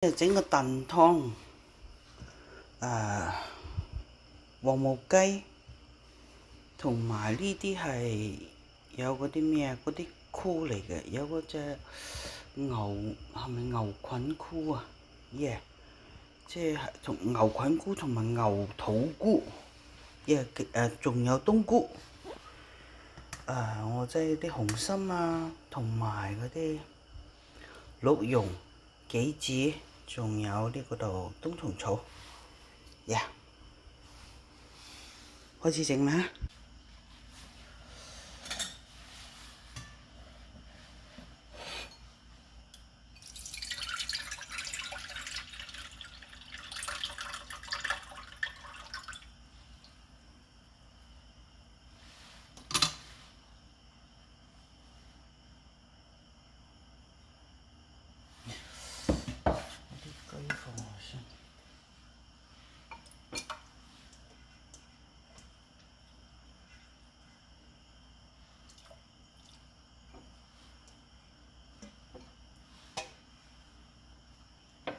整個燉湯，黃毛雞，同埋呢啲係有嗰啲咩啊？嗰啲菇嚟嘅，有嗰隻牛係咪牛菌菇啊？即係同牛菌菇同埋牛肚菇，仲有冬菇。我即係啲紅心啊，同埋嗰啲鹿茸、杞子，仲有呢個度冬蟲草。開始整啦！啲雞放落先。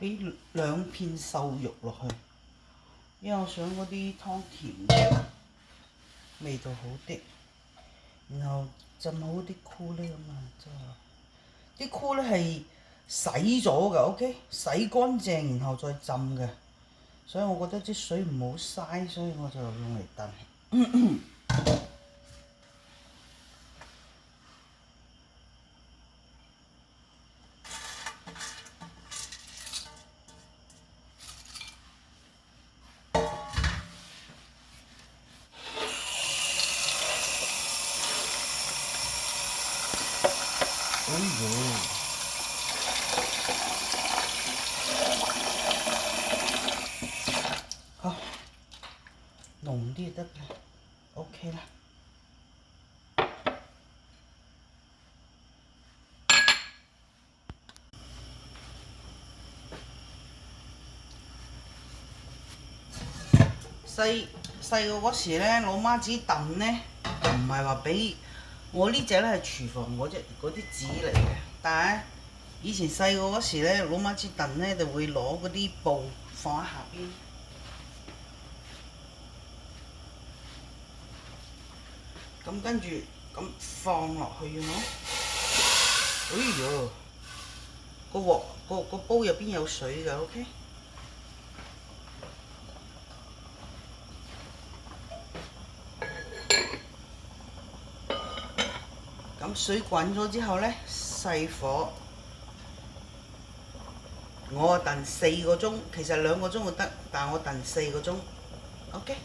俾兩片瘦肉落去，因為我想嗰啲湯甜啲，味道好啲。然後浸好啲菇呢，咁啊，即係啲菇呢係洗咗㗎，OK，洗乾淨然後再浸嘅，所以我覺得啲水唔好嘥，所以我就用嚟燉。好，濃啲就得啦 ，OK 啦。細個嗰時咧，攞媽子燉咧，唔係話俾我呢隻咧係廚房嗰啲紙嚟嘅，但係以前細個嗰時咧，攞媽子燉咧就會攞嗰啲布放喺下邊，咁跟住咁放落去嘅咯。哎呀，個煲入邊有水㗎 ，OK。咁水滾咗之後咧，細火，我燉4個鐘，其實2個鐘就得，但係我燉4個鐘 ，OK。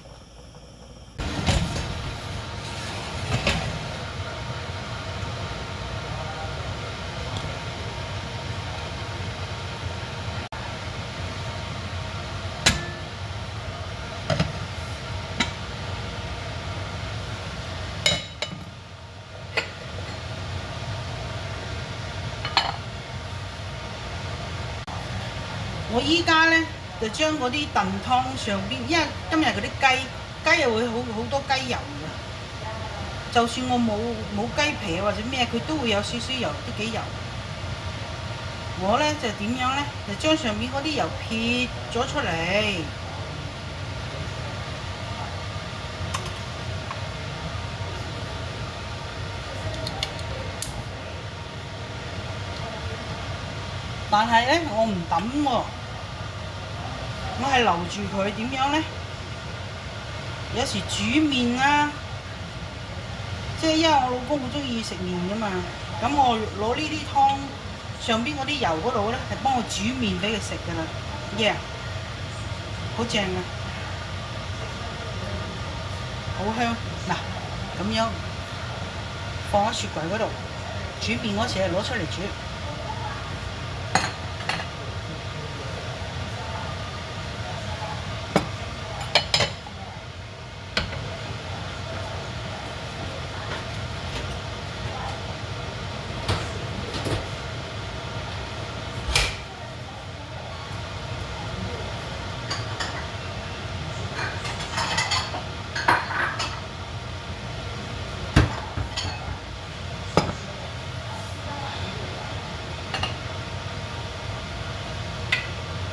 我依家咧就將嗰啲燉湯上邊，因為今日嗰啲雞又會好多雞油嘅，就算我冇雞皮或者咩，佢都會有少少油，都幾油。我咧就點樣咧？就將上面嗰啲油撇咗出嚟，但係咧我唔抌喎。我係留住佢點樣呢？有時煮麵啊，即係因為我老公好中意食麵噶嘛，咁我攞呢啲湯上邊嗰啲油嗰度呢，係幫我煮麵俾佢食噶啦好正啊，好香嗱，咁樣放喺雪櫃嗰度，煮麵嗰時係攞出嚟煮。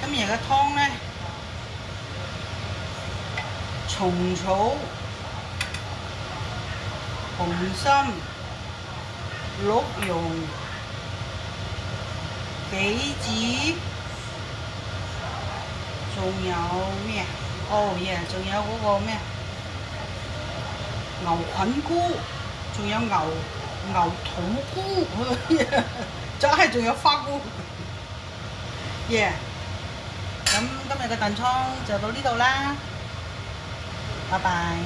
今日嘅湯咧，蟲草、紅參、鹿茸、杞子，仲有咩啊？哦耶！仲有嗰個咩牛菌菇，仲有牛肚菇，就係仲有花菇。耶！咁今日嘅燉湯就到呢度啦，拜拜。